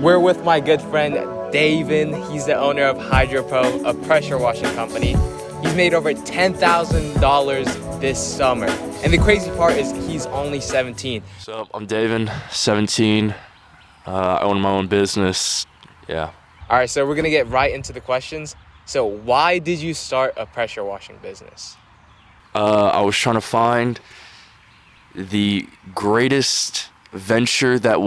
We're with my good friend Davin. He's the owner of HydroPro, a pressure washing company. He's made over $10,000 this summer. And the crazy part is he's only 17. So I'm Davin, 17. I own my own business. Yeah. All right, so we're gonna get right into the questions. So why did you start a pressure washing business? I was trying to find the greatest venture that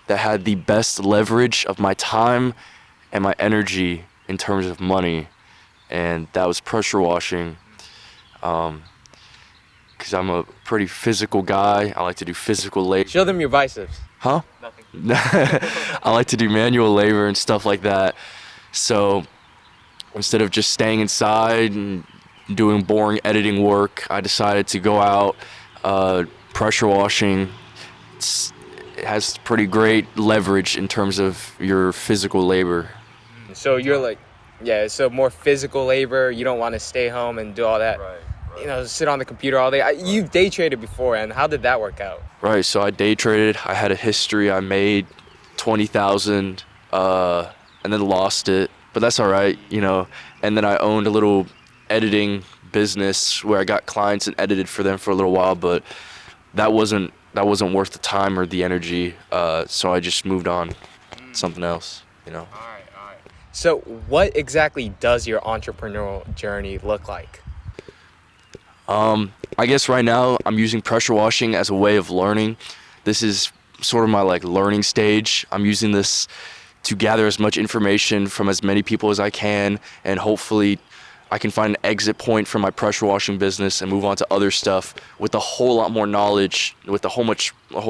had the best leverage of my time and my energy in terms of money, and that was pressure washing. Because I'm a pretty physical guy. I like to do physical labor. Show them your biceps. Huh? Nothing. I like to do manual labor and stuff like that. So instead of just staying inside and doing boring editing work, I decided to go out pressure washing. It has pretty great leverage in terms of your physical labor. So you're like, yeah, so more physical labor. You don't want to stay home and do all that. Right. You know, sit on the computer all day. You've day traded before, and how did that work out? Right, so I day traded. I had a history. I made $20,000 and then lost it, but that's all right, you know. And then I owned a little editing business where I got clients and edited for them for a little while, but that wasn't worth the time or the energy, so I just moved on to something else, you know. All right. So what exactly does your entrepreneurial journey look like? I guess right now I'm using pressure washing as a way of learning. This is sort of my learning stage. I'm using this to gather as much information from as many people as I can, and hopefully I can find an exit point from my pressure washing business and move on to other stuff with a whole lot more knowledge, with a whole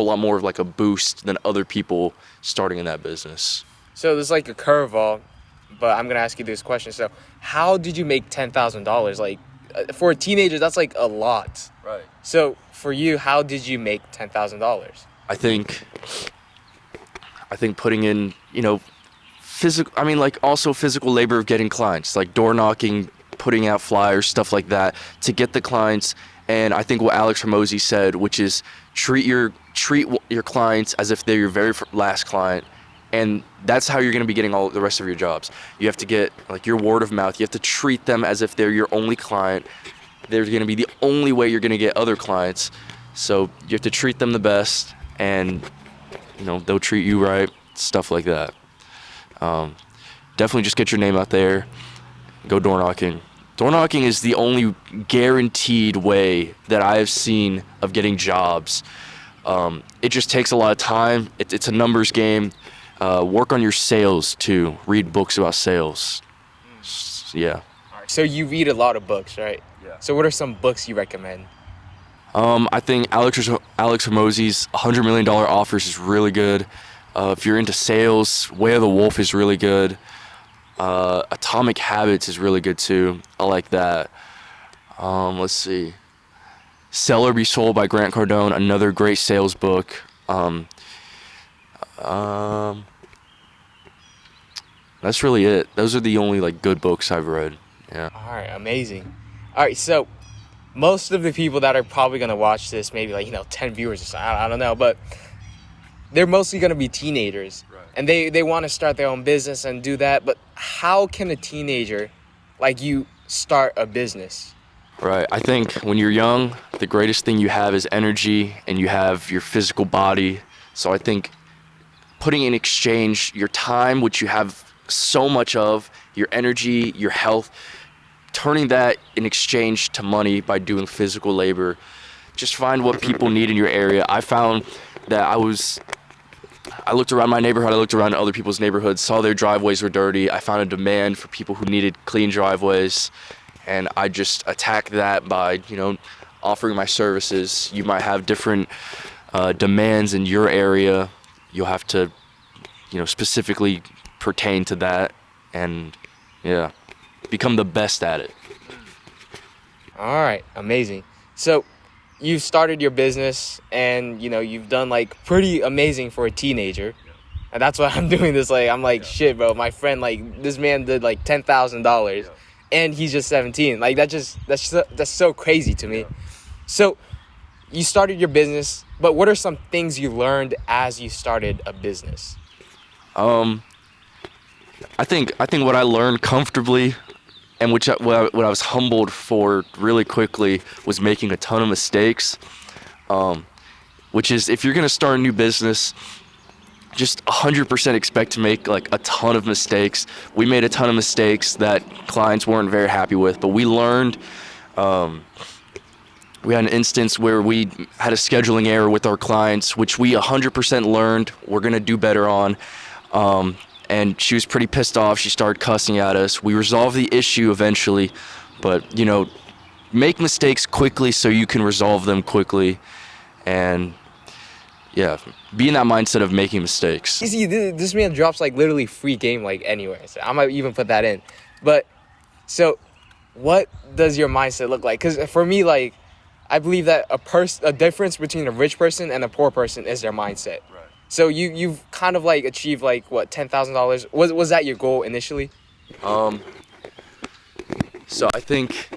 lot more of a boost than other people starting in that business. So there's a curveball, but I'm gonna ask you this question. So how did you make $10,000? For a teenager, that's a lot. Right. So for you, how did you make $10,000? I think putting in, physical, also physical labor of getting clients, like door knocking, putting out flyers, stuff like that, to get the clients. And I think what Alex Hormozi said, which is treat your clients as if they're your very last client. And that's how you're going to be getting all the rest of your jobs. You have to get your word of mouth. You have to treat them as if they're your only client. They're going to be the only way you're going to get other clients. So you have to treat them the best, and they'll treat you right, stuff like that. Definitely just get your name out there. Go door knocking. Door knocking is the only guaranteed way that I have seen of getting jobs. It just takes a lot of time. It's a numbers game. Work on your sales too. Read books about sales. Yeah. So you read a lot of books, right? Yeah. So what are some books you recommend? I think Alex Hormozi's $100 Million Offers is really good. If you're into sales, Way of the Wolf is really good. Atomic Habits is really good too. I like that. Let's see. Sell or Be Sold by Grant Cardone, another great sales book. That's really it. Those are the only good books I've read. Yeah. All right, amazing. All right, so most of the people that are probably going to watch this, maybe 10 viewers or something, I don't know, but they're mostly going to be teenagers. Right. And they want to start their own business and do that, but how can a teenager like you start a business? Right. I think when you're young, the greatest thing you have is energy, and you have your physical body. So I think putting in exchange your time, which you have so much of, your energy, your health, turning that in exchange to money by doing physical labor. Just find what people need in your area. I found that I looked around my neighborhood, I looked around other people's neighborhoods, saw their driveways were dirty. I found a demand for people who needed clean driveways, and I just attacked that by, offering my services. You might have different demands in your area. You'll have to, specifically pertain to that, and become the best at it. All right, amazing. So you've started your business, and you've done pretty amazing for a teenager. And that's why I'm doing this. Shit, bro, my friend, this man did $10,000 and he's just 17. That's so crazy to me. So you started your business, but what are some things you learned as you started a business? I think what I learned comfortably, and what I was humbled for really quickly, was making a ton of mistakes. Which is, if you're gonna start a new business, just 100% expect to make like a ton of mistakes. We made a ton of mistakes that clients weren't very happy with, but we learned. We had an instance where we had a scheduling error with our clients, which we 100% learned we're gonna do better on. And she was pretty pissed off. She started cussing at us. We resolved the issue eventually, but make mistakes quickly so you can resolve them quickly, and yeah, be in that mindset of making mistakes. You see, this man drops like literally free game like anywhere. So I might even put that in. But so, what does your mindset look like? Because for me, like, I believe that a difference between a rich person and a poor person is their mindset. Right. So you've kind of like achieved like what, $10,000? Was that your goal initially? So I think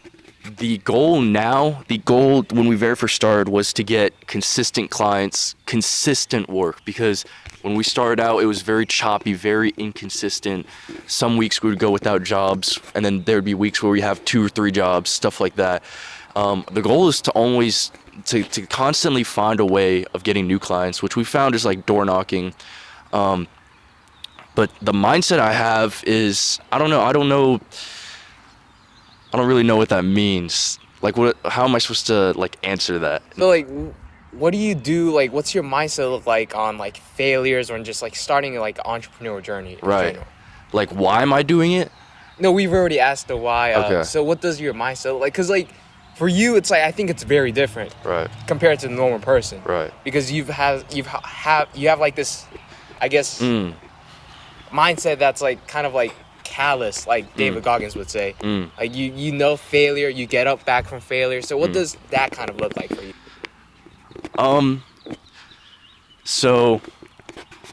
the goal when we very first started was to get consistent clients, consistent work, because when we started out, it was very choppy, very inconsistent. Some weeks we would go without jobs, and then there'd be weeks where we have 2 or 3 jobs, stuff like that. The goal is to always to constantly find a way of getting new clients, which we found is like door knocking. But the mindset I have is, I don't really know what that means. Like, how am I supposed to like answer that? So like, what do you do? Like, what's your mindset look like on like failures or just like starting like entrepreneurial journey? Right. Like, why am I doing it? No, we've already asked the why. Okay. So what does your mindset look like? Because like, for you, it's like, I think it's very different. Right. Compared to the normal person. Right. Because you have like this, I guess, mindset that's like kind of like callous, like David Goggins would say. Like you know failure, you get up back from failure. So what does that kind of look like for you? So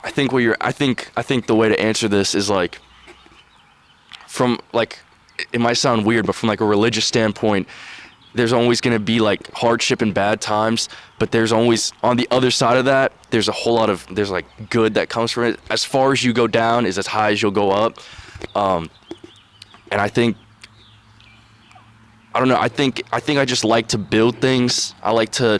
I think the way to answer this is like, from like, it might sound weird, but from like a religious standpoint, there's always going to be like hardship and bad times, but there's always, on the other side of that, there's like good that comes from it. As far as you go down is as high as you'll go up. And I think I just like to build things. I like to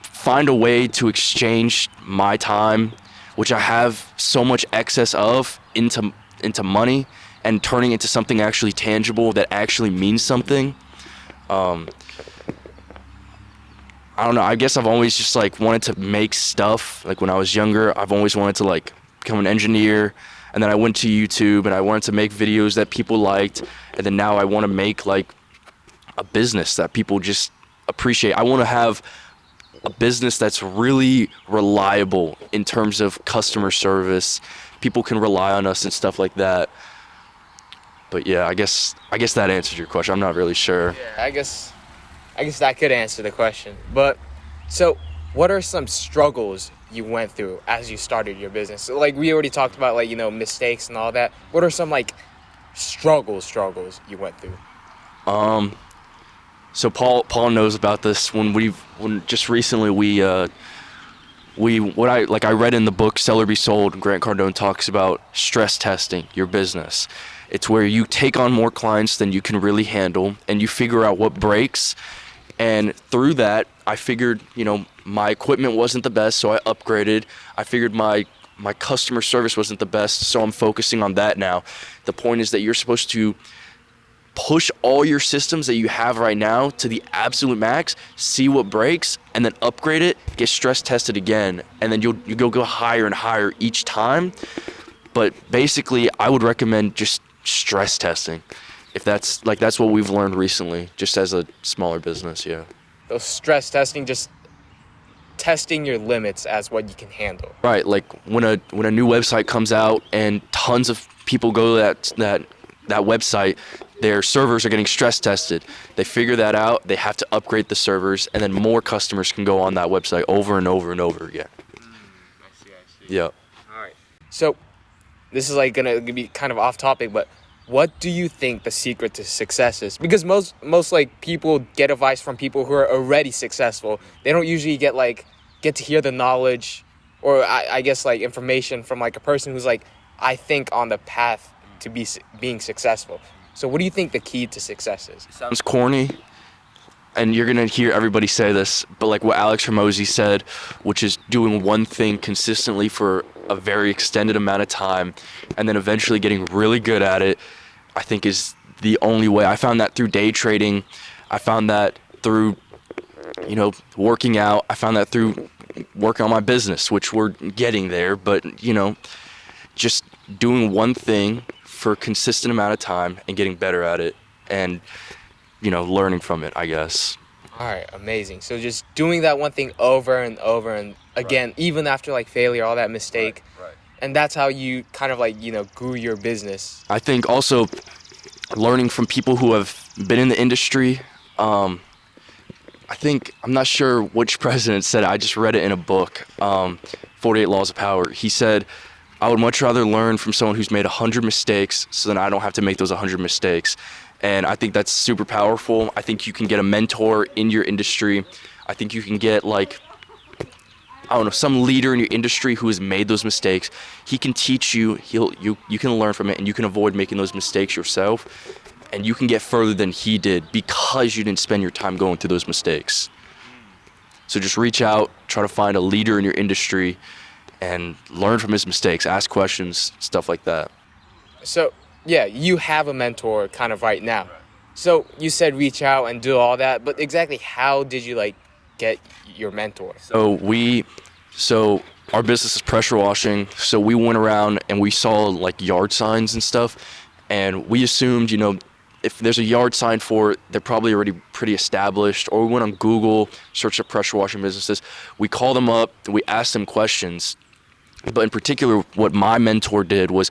find a way to exchange my time, which I have so much excess of, into money, and turning into something actually tangible that actually means something. I don't know. I guess I've always just like wanted to make stuff. Like when I was younger, I've always wanted to like become an engineer, and then I went to YouTube and I wanted to make videos that people liked, and then now I want to make like a business that people just appreciate. I want to have a business that's really reliable in terms of customer service. People can rely on us and stuff like that. But yeah, I guess that answers your question. I'm not really sure. Yeah, I guess that could answer the question. But so, what are some struggles you went through as you started your business? So, like, we already talked about like, mistakes and all that. What are some like struggles you went through? So Paul knows about this. When just recently I read in the book Sell or Be Sold, Grant Cardone talks about stress testing your business. It's where you take on more clients than you can really handle, and you figure out what breaks. And through that, I figured, my equipment wasn't the best, so I upgraded. I figured my customer service wasn't the best, so I'm focusing on that now. The point is that you're supposed to push all your systems that you have right now to the absolute max, see what breaks, and then upgrade it, get stress tested again, and then you go higher and higher each time. But basically, I would recommend just stress testing, if that's what we've learned recently, just as a smaller business. Yeah. Those stress testing, just testing your limits as what you can handle. Right. Like when a new website comes out and tons of people go to that website, their servers are getting stress tested. They figure that out. They have to upgrade the servers, and then more customers can go on that website over and over and over again. I see. Yeah. All right. So this is like gonna be kind of off topic, but what do you think the secret to success is? Because most like people get advice from people who are already successful. They don't usually get to hear the knowledge, or I guess like information from like a person who's like I think, on the path to being successful. So what do you think the key to success is? Sounds corny, and you're gonna hear everybody say this, but like what Alex Hormozy said, which is doing one thing consistently for a very extended amount of time, and then eventually getting really good at it, I think is the only way. I found that through day trading. I found that through, working out. I found that through working on my business, which we're getting there, but, just doing one thing for a consistent amount of time and getting better at it and, learning from it, I guess. All right, amazing. So just doing that one thing over and over and again, even after like failure, all that mistake. Right. And that's how you kind of like, grew your business. I think also learning from people who have been in the industry. I'm not sure which president said it. I just read it in a book, 48 Laws of Power. He said, I would much rather learn from someone who's made 100 mistakes so then I don't have to make those 100 mistakes. And I think that's super powerful. I think you can get a mentor in your industry. I think you can get some leader in your industry who has made those mistakes. He can teach you, you can learn from it, and you can avoid making those mistakes yourself. And you can get further than he did because you didn't spend your time going through those mistakes. So just reach out, try to find a leader in your industry, and learn from his mistakes, ask questions, stuff like that. So, yeah, you have a mentor kind of right now. So you said reach out and do all that, but exactly how did you get your mentor? So our business is pressure washing. So we went around and we saw yard signs and stuff, and we assumed, if there's a yard sign for it, they're probably already pretty established. Or we went on Google, searched up pressure washing businesses. We called them up, we asked them questions. But in particular, what my mentor did was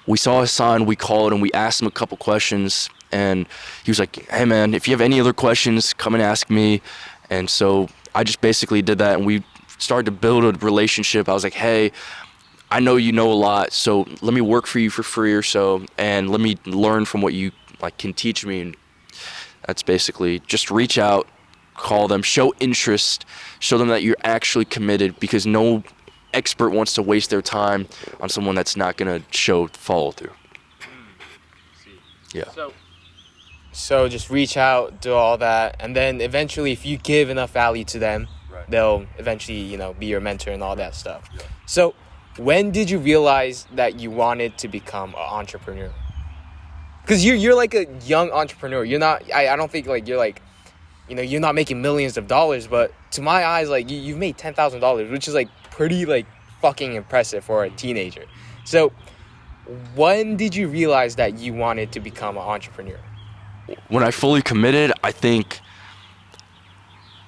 we saw a sign, we called, and we asked him a couple questions. And he was like, hey, man, if you have any other questions, come and ask me. And so I just basically did that, and we started to build a relationship. I was like, hey, I know you know a lot, so let me work for you for free or so, and let me learn from what you can teach me. And that's basically just reach out, call them, show interest, show them that you're actually committed, because no expert wants to waste their time on someone that's not going to show follow through. Yeah. So just reach out, do all that, and then eventually if you give enough value to them, they'll eventually, be your mentor and all that stuff. Yeah. So when did you realize that you wanted to become an entrepreneur? Because you're like a young entrepreneur. You're not, I don't think you're you're not making millions of dollars, but to my eyes, you've made $10,000, which is pretty fucking impressive for a teenager. So when did you realize that you wanted to become an entrepreneur? When I fully committed, I think,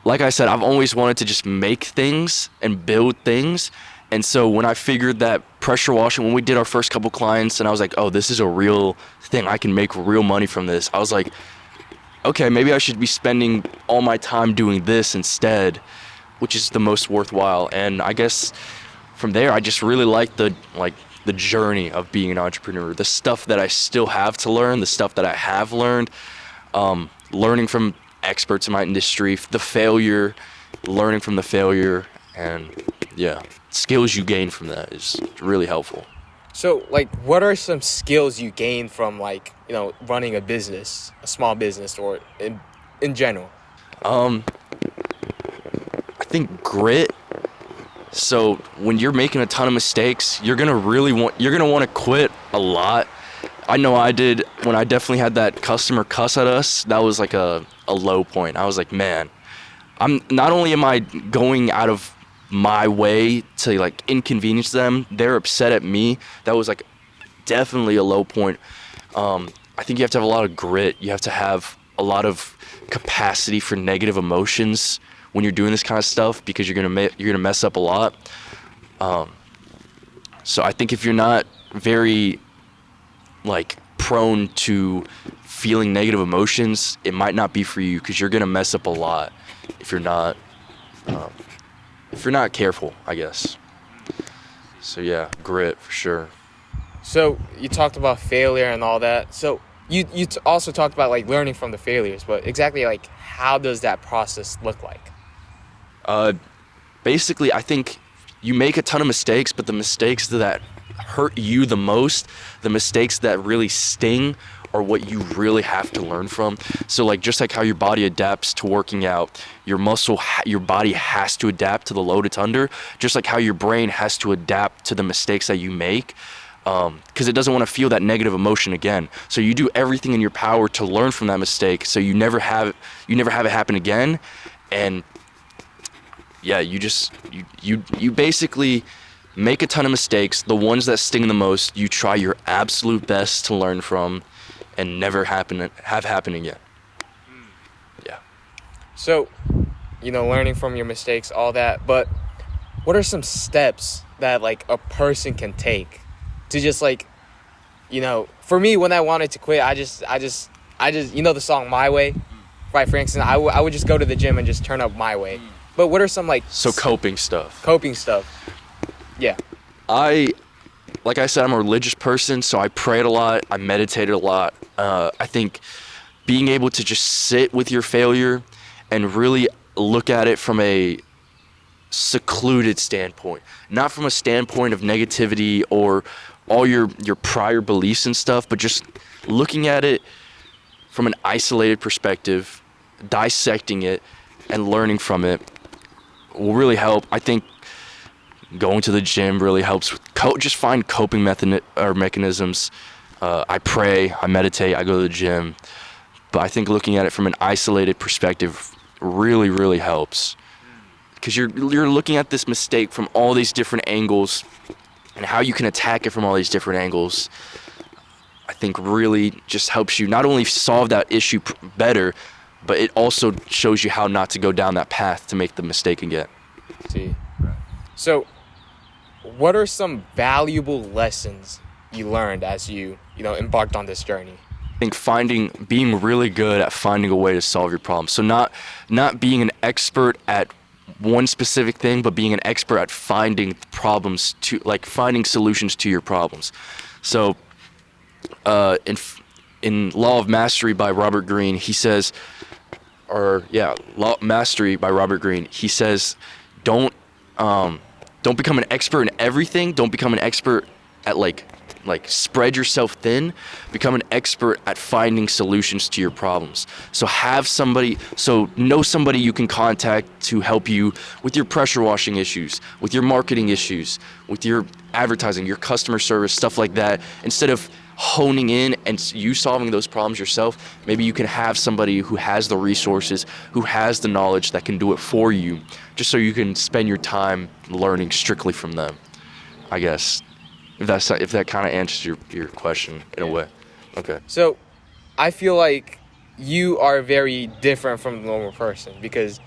like I said, I've always wanted to just make things and build things. And so when I figured that pressure washing, when we did our first couple clients and I was like, oh, this is a real thing, I can make real money from this, I was like, okay, maybe I should be spending all my time doing this instead, which is the most worthwhile. And I guess from there, I just really liked the journey of being an entrepreneur, the stuff that I still have to learn, the stuff that I have learned, learning from experts in my industry, the failure, learning from the failure, and skills you gain from that is really helpful. So what are some skills you gain from running a business, a small business, or in general? I think grit. So when you're making a ton of mistakes, you're gonna want to quit a lot. I know I did when I definitely had that customer cuss at us. That was a low point. I was like, man, I'm not only am I going out of my way to inconvenience them, they're upset at me. That was definitely a low point. I think you have to have a lot of grit. You have to have a lot of capacity for negative emotions when you're doing this kind of stuff, because you're gonna mess up a lot. So I think if you're not very prone to feeling negative emotions, it might not be for you, because you're gonna mess up a lot if you're not careful, I guess. So yeah, grit for sure. So you talked about failure and all that. So you also talked about learning from the failures, but exactly how does that process look like? Basically, I think you make a ton of mistakes, but the mistakes that hurt you the most, the mistakes that really sting, are what you really have to learn from. So like just like how your body adapts to working out, your body has to adapt to the load it's under, just like how your brain has to adapt to the mistakes that you make, because it doesn't want to feel that negative emotion again. So you do everything in your power to learn from that mistake, so you never have it happen again. And yeah, you basically make a ton of mistakes. The ones that sting the most, you try your absolute best to learn from and never happen again. Yeah. So, learning from your mistakes, all that, but what are some steps that like a person can take to just like, for me, when I wanted to quit, I just the song My Way by Frank Sinatra, I would just go to the gym and just turn up My Way. But what are some like coping stuff? Yeah. Like I said, I'm a religious person, so I prayed a lot, I meditated a lot. I think being able to just sit with your failure and really look at it from a secluded standpoint, not from a standpoint of negativity or all your prior beliefs and stuff, but just looking at it from an isolated perspective, dissecting it and learning from it will really help. I think going to the gym really helps. Just find coping mechanisms. I pray, I meditate, I go to the gym. But I think looking at it from an isolated perspective really, really helps. Because you're looking at this mistake from all these different angles, and how you can attack it from all these different angles, I think really just helps you not only solve that issue better, but it also shows you how not to go down that path to make the mistake again. See. So, what are some valuable lessons you learned as you embarked on this journey? I think being really good at finding a way to solve your problem. So not being an expert at one specific thing, but being an expert at finding finding solutions to your problems. So in Law of Mastery by Robert Greene, he says, Law of Mastery by Robert Greene, he says, don't become an expert in everything. Don't become an expert at like spread yourself thin. Become an expert at finding solutions to your problems. So know somebody you can contact to help you with your pressure washing issues, with your marketing issues, with your advertising, your customer service, stuff like that. Instead of honing in and you solving those problems yourself, maybe you can have somebody who has the resources, who has the knowledge that can do it for you, just so you can spend your time learning strictly from them. I guess if that kind of answers your question in a way. Okay. So I feel like you are very different from the normal person, because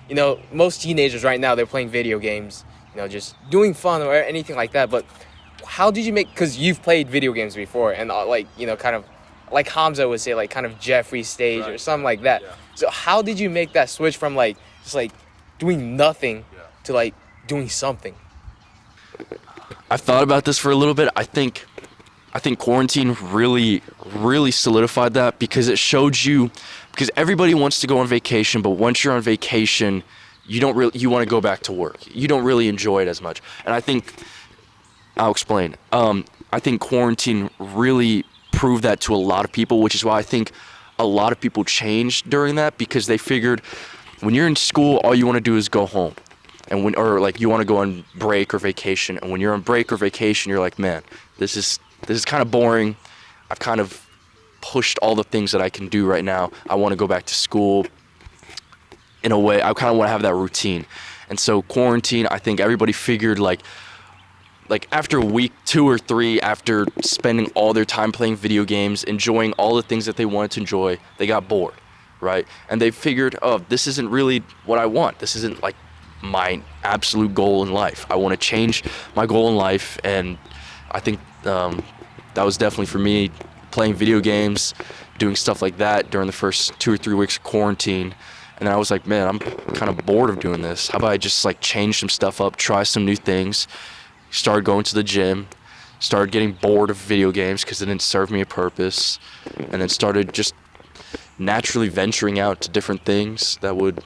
most teenagers right now, they're playing video games, just doing fun or anything like that. But how did you because you've played video games before, and kind of like Hamza would say, like kind of Jeffrey stage or something like that. Yeah. So how did you make that switch from just doing nothing to doing something? I thought about this for a little bit. I think quarantine really, really solidified that, because it showed you, because everybody wants to go on vacation, but once you're on vacation, you want to go back to work. You don't really enjoy it as much. And I think, I'll explain. I think quarantine really proved that to a lot of people, which is why I think a lot of people changed during that, because they figured when you're in school, all you want to do is go home. And you want to go on break or vacation, and when you're on break or vacation, you're like, man, this is kind of boring. I've kind of pushed all the things that I can do right now. I want to go back to school. In a way, I kind of want to have that routine. And so quarantine, I think everybody figured like after week 2 or 3, after spending all their time playing video games, enjoying all the things that they wanted to enjoy, they got bored, right? And they figured, oh, this isn't really what I want. This isn't like my absolute goal in life. I want to change my goal in life. And I think that was definitely for me, playing video games, doing stuff like that during the first 2 or 3 weeks of quarantine. And I was like, man, I'm kind of bored of doing this. How about I just change some stuff up, try some new things. Started going to the gym, started getting bored of video games because it didn't serve me a purpose, and then started just naturally venturing out to different things that would,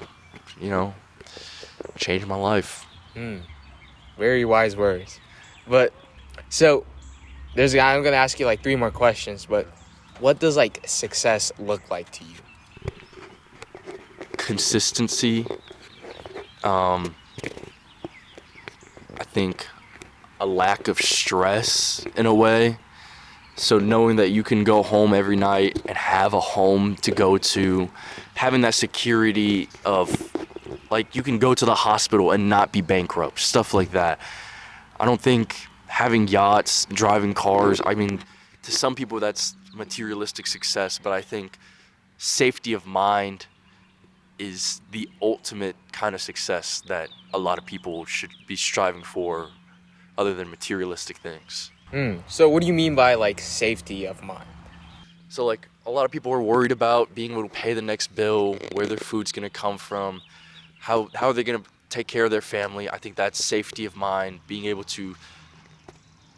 change my life. Very wise words. But so I'm gonna ask you like 3 more questions, but what does like success look like to you? Consistency. I think a lack of stress in a way. So knowing that you can go home every night and have a home to go to, having that security of like you can go to the hospital and not be bankrupt, stuff like that. I don't think having yachts, driving cars, I mean, to some people that's materialistic success, but I think safety of mind is the ultimate kind of success that a lot of people should be striving for other than materialistic things. So what do you mean by like safety of mind? So like a lot of people are worried about being able to pay the next bill, where their food's gonna come from, how are they gonna take care of their family. I think that's safety of mind, being able to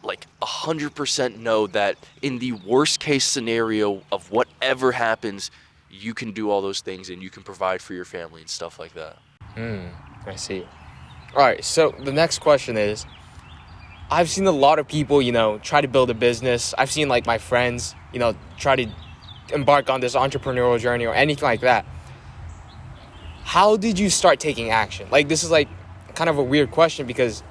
like 100% know that in the worst case scenario of whatever happens, you can do all those things and you can provide for your family and stuff like that. I see. All right, so the next question is, I've seen a lot of people, try to build a business. I've seen like my friends, try to embark on this entrepreneurial journey or anything like that. How did you start taking action? Like, this is like kind of a weird question because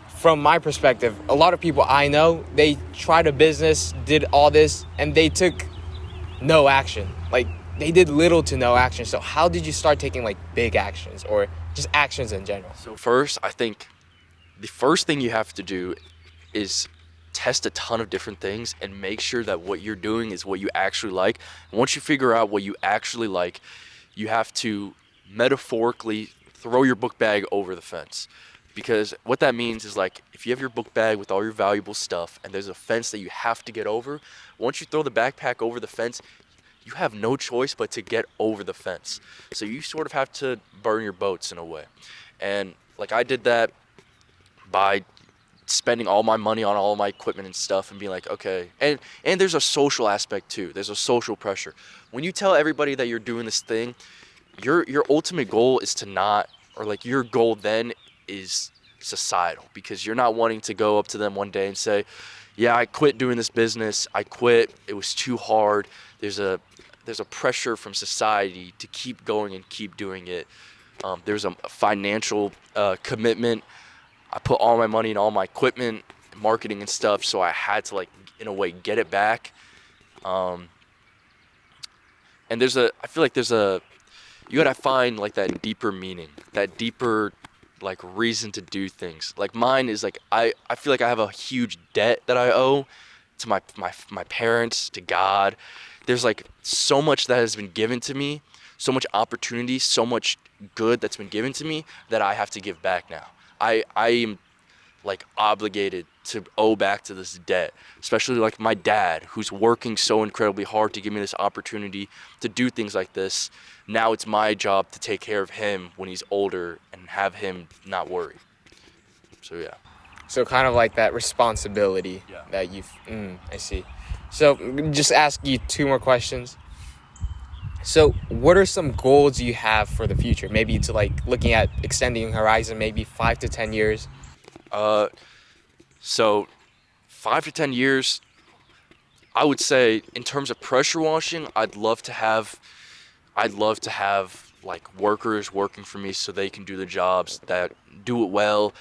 from my perspective, a lot of people I know, they tried a business, did all this, and they took no action. Like, they did little to no action. So how did you start taking like big actions or just actions in general? So first, I think the first thing you have to do is test a ton of different things and make sure that what you're doing is what you actually like. And once you figure out what you actually like, you have to metaphorically throw your book bag over the fence. Because what that means is like if you have your book bag with all your valuable stuff and there's a fence that you have to get over, once you throw the backpack over the fence, you have no choice but to get over the fence. So you sort of have to burn your boats in a way. And like I did that by spending all my money on all my equipment and stuff and being like, okay. And there's a social aspect too. There's a social pressure. When you tell everybody that you're doing this thing, your ultimate goal is to not, or like your goal then is societal, because you're not wanting to go up to them one day and say, yeah, I quit doing this business. I quit. It was too hard. There's a pressure from society to keep going and keep doing it. There's a financial commitment. I put all my money in all my equipment, marketing and stuff, so I had to like in a way get it back. And I feel like you gotta find like that deeper meaning, that deeper like reason to do things. Like mine is like I feel like I have a huge debt that I owe to my parents, to God. There's like so much that has been given to me, so much opportunity, so much good that's been given to me that I have to give back now. I am like obligated to owe back to this debt, especially like my dad, who's working so incredibly hard to give me this opportunity to do things like this. Now it's my job to take care of him when he's older and have him not worry. So yeah. So kind of like that responsibility that I see. So just ask you 2 more questions. So what are some goals you have for the future? Maybe to like looking at extending horizon, maybe 5 to 10 years. So 5 to 10 years, I would say in terms of pressure washing, I'd love to have like workers working for me so they can do the jobs that do it well,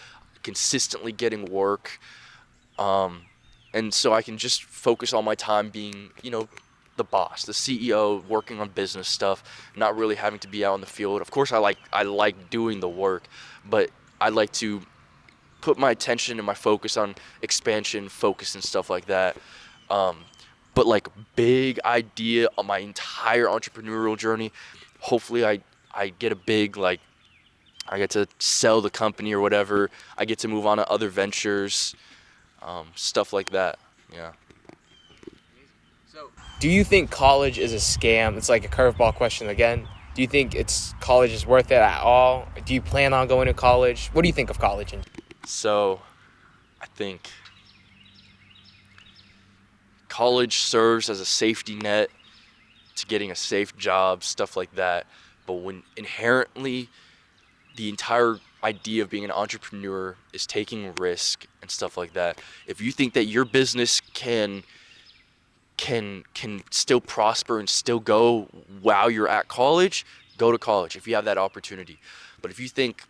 consistently getting work. And so I can just focus all my time being, the boss, the CEO, working on business stuff, not really having to be out in the field. Of course, I like doing the work, but I like to put my attention and my focus on expansion, focus and stuff like that. But like big idea on my entire entrepreneurial journey, hopefully I get a big, like, I get to sell the company or whatever. I get to move on to other ventures, stuff like that. Yeah. So, do you think college is a scam? It's like a curveball question again. Do you think college is worth it at all? Do you plan on going to college? What do you think of college? So, I think college serves as a safety net to getting a safe job, stuff like that. But when inherently the entire idea of being an entrepreneur is taking risk and stuff like that. If you think that your business can still prosper and still go while you're at college, go to college if you have that opportunity. But if you think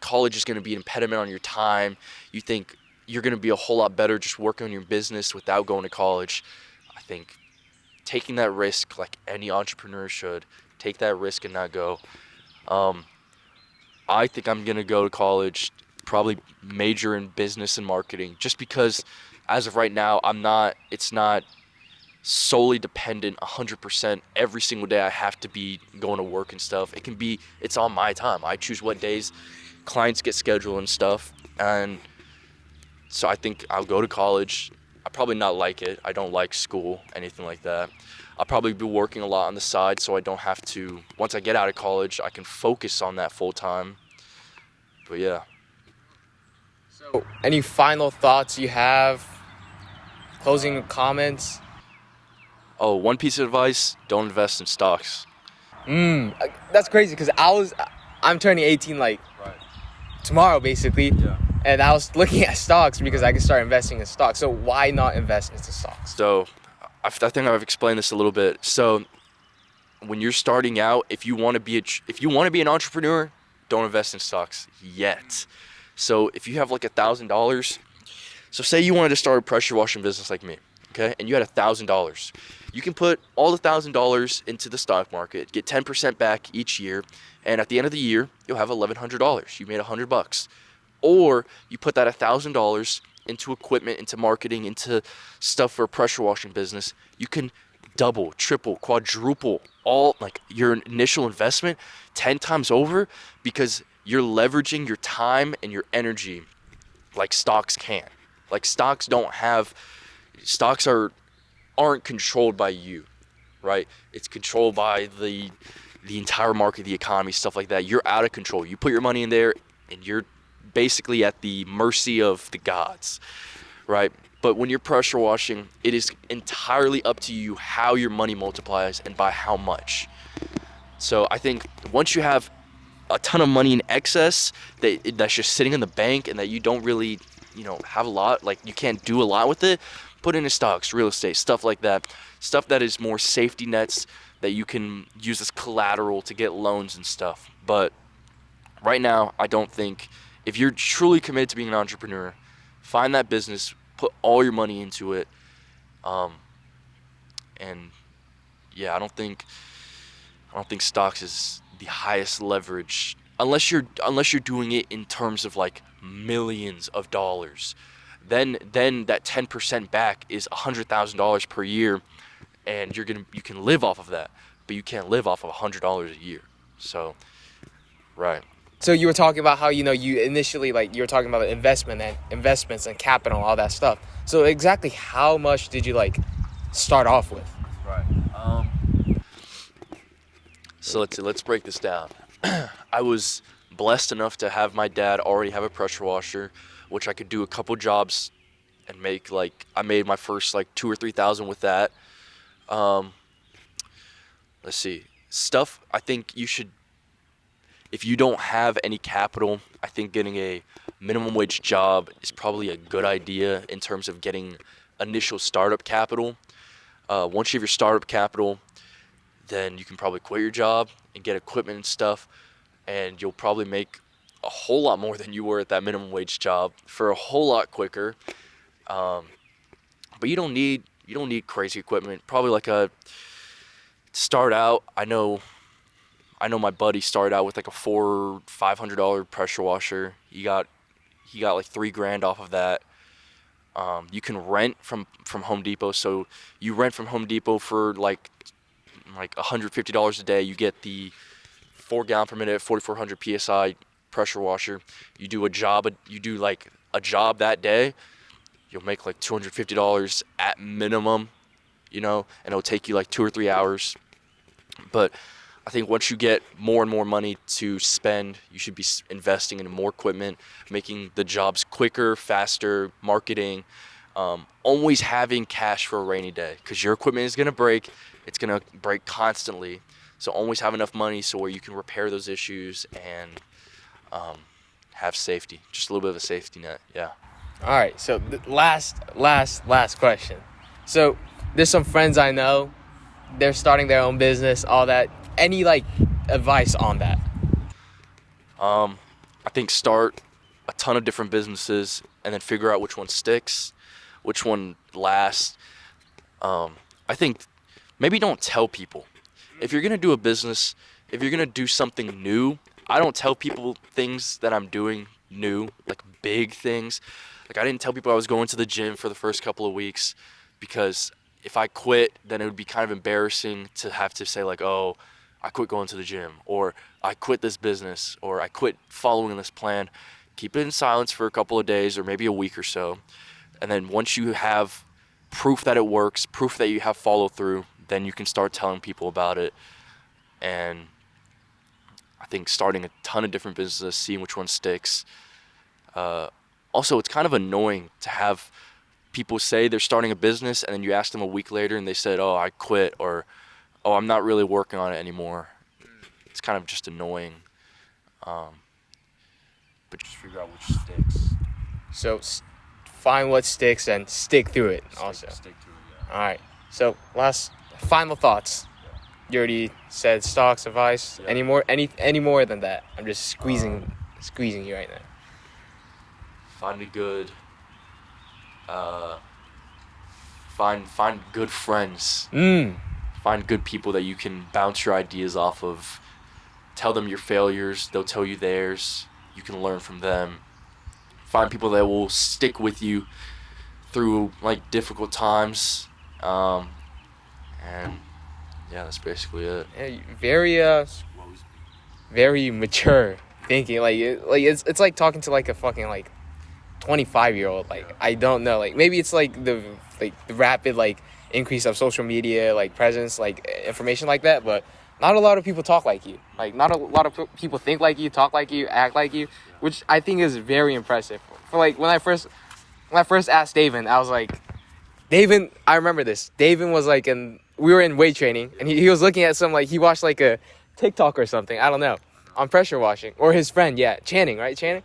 college is going to be an impediment on your time, you think you're going to be a whole lot better just working on your business without going to college, I think taking that risk, like any entrepreneur should, take that risk and not go. I think I'm going to go to college, probably major in business and marketing, just because as of right now, it's not solely dependent 100% every single day I have to be going to work and stuff. It's on my time. I choose what days clients get scheduled and stuff. And so I think I'll go to college. I probably not like it. I don't like school, anything like that. I'll probably be working a lot on the side so I don't have to, once I get out of college, I can focus on that full time. But yeah. So, any final thoughts you have? Closing comments? Oh, one piece of advice, don't invest in stocks. That's crazy because I'm turning 18 like tomorrow basically. Yeah. And I was looking at stocks because I can start investing in stocks. So why not invest into stocks? So I think I've explained this a little bit. So when you're starting out, if you want to be an entrepreneur, don't invest in stocks yet. So if you have like $1,000, so say you wanted to start a pressure washing business like me, okay, and you had $1,000, you can put all the $1,000 into the stock market, get 10% back each year, and at the end of the year, you'll have $1,100. You made $100. Or you put that $1,000 into equipment, into marketing, into stuff for a pressure washing business. You can double, triple, quadruple all like your initial investment 10 times over because you're leveraging your time and your energy like stocks can. Like stocks aren't controlled by you, right? It's controlled by the entire market, the economy, stuff like that. You're out of control. You put your money in there and you're basically at the mercy of the gods, right? But when you're pressure washing, it is entirely up to you how your money multiplies and by how much. So I think once you have a ton of money in excess that's just sitting in the bank and that you don't really, have a lot, like you can't do a lot with it, put into stocks, real estate, stuff like that. Stuff that is more safety nets that you can use as collateral to get loans and stuff. But right now, I don't think, if you're truly committed to being an entrepreneur, find that business, put all your money into it. And yeah, I don't think stocks is the highest leverage unless you're doing it in terms of like millions of dollars. Then that 10% back is $100,000 per year, and you can live off of that, but you can't live off of $100 a year. So, right. So you were talking about how, you initially, you were talking about investments and capital, all that stuff. So exactly how much did you, start off with? Right. So let's break this down. I was blessed enough to have my dad already have a pressure washer, which I could do a couple jobs and make, I made my first, 2,000 or 3,000 with that. Let's see. Stuff, I think you should, if you don't have any capital, I think getting a minimum wage job is probably a good idea in terms of getting initial startup capital. Once you have your startup capital, then you can probably quit your job and get equipment and stuff, and you'll probably make a whole lot more than you were at that minimum wage job for a whole lot quicker. But you don't need crazy equipment. Probably start out. I know my buddy started out with a $400 or $500 pressure washer. He got $3,000 off of that. You can rent from Home Depot. So you rent from Home Depot for $150 a day. You get the 4 gallon per minute, 4,400 psi pressure washer. You do a job that day, you'll make $250 at minimum, and it'll take you 2 or 3 hours. But I think once you get more and more money to spend, you should be investing in more equipment, making the jobs quicker, faster, marketing, always having cash for a rainy day, because your equipment is going to break. It's going to break constantly. So always have enough money so where you can repair those issues and have safety, just a little bit of a safety net. Yeah. All right. So last question. So there's some friends I know, they're starting their own business, all that. Any like advice on that? I think start a ton of different businesses and then figure out which one sticks, which one lasts. I think maybe don't tell people. If you're going to do a business, if you're going to do something new, I don't tell people things that I'm doing new, like big things. Like I didn't tell people I was going to the gym for the first couple of weeks because if I quit, then it would be kind of embarrassing to have to say like, oh, I quit going to the gym, or I quit this business, or I quit following this plan. Keep it in silence for a couple of days or maybe a week or so. And then once you have proof that it works, proof that you have follow through, then you can start telling people about it. And I think starting a ton of different businesses, seeing which one sticks. Also, it's kind of annoying to have people say they're starting a business and then you ask them a week later and they said, oh, I quit, or oh, I'm not really working on it anymore. It's kind of just annoying. But just figure out which sticks. So find what sticks and stick through it. Stick through it, yeah. All right. So last final thoughts. You already said stocks, advice. Yeah. Any more than that? I'm just squeezing you right now. Find a good. Find good friends. Find good people that you can bounce your ideas off of. Tell them your failures. They'll tell you theirs. You can learn from them. Find people that will stick with you through like difficult times. And yeah, that's basically it. Yeah, very mature thinking. It's like talking to like a fucking like 25-year-old. Like I don't know. Like maybe it's like the rapid like increase of social media like presence, like information like that, but not a lot of people talk like you. Like not a lot of people think like you, talk like you, act like you, which I think is very impressive. For like when I first asked Davin, I was like, Davin, I remember this. Davin was like we were in weight training and he was looking at some like he watched like a TikTok or something, I don't know, on pressure washing, or his friend, Channing, right? Channing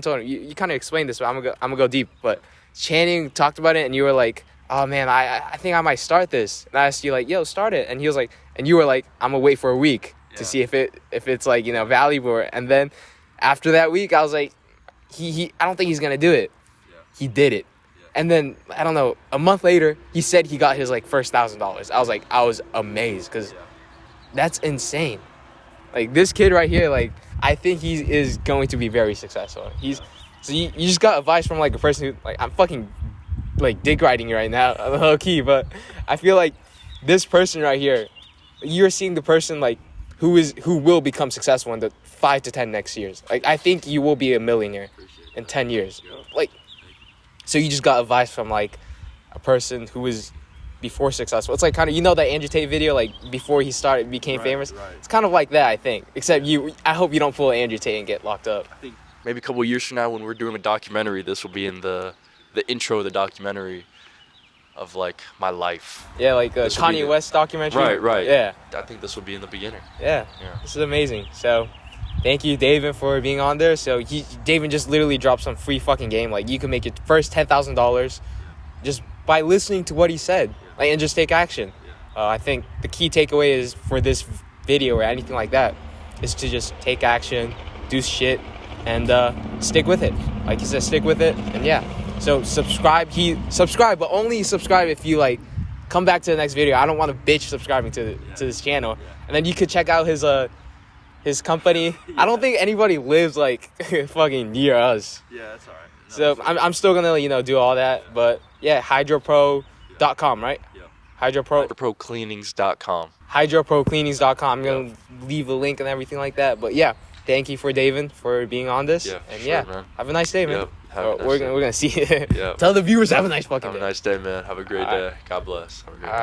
told him, you kind of explained this, but I'm gonna go deep. But Channing talked about it and you were like, oh man, I think I might start this. And I asked you like, yo, start it. And he was like, and you were like, I'm gonna wait for a week to see if it's like, you know, valuable. And then after that week, I was like, I don't think he's gonna do it. Yeah. He did it. Yeah. And then I don't know, a month later, he said he got his like first $1,000. I was amazed because that's insane. Like this kid right here, like I think he is going to be very successful. So you just got advice from like a person who like I'm fucking like dick riding you right now, low key, but I feel like this person right here, you're seeing the person like who will become successful in the 5 to 10 next years. Like I think you will be a millionaire in 10 years. Like, so you just got advice from like a person who was before successful. It's like kind of, you know, that Andrew Tate video, like before he became famous. Right. It's kind of like that, I think. Except I hope you don't pull Andrew Tate and get locked up. I think maybe a couple of years from now, when we're doing a documentary, this will be in the intro of the documentary of like my life. Yeah, like a Kanye West documentary. Right. Yeah. I think this will be in the beginning. Yeah. This is amazing. So thank you, Davin, for being on there. So Davin just literally dropped some free fucking game. Like you can make your first $10,000 just by listening to what he said, like, and just take action. I think the key takeaway is for this video or anything like that is to just take action, do shit, and stick with it. Like he said, stick with it, and yeah. So subscribe, but only subscribe if you like come back to the next video. I don't want to bitch subscribing to this channel. And then you could check out his company. I don't think anybody lives like fucking near us. Yeah, that's all right. So I'm still gonna do all that, but yeah, hydropro.com, right? Yeah. Hydroprocleanings.com. Hydroprocleanings.com. I'm gonna leave a link and everything like that. But yeah, thank you for Davin for being on this. Yeah, and sure, man. Have a nice day, man. Yep. We're gonna see you. Yep. Tell the viewers have a nice fucking day. Have a nice day, man. Have a great day. God bless. Have a great day.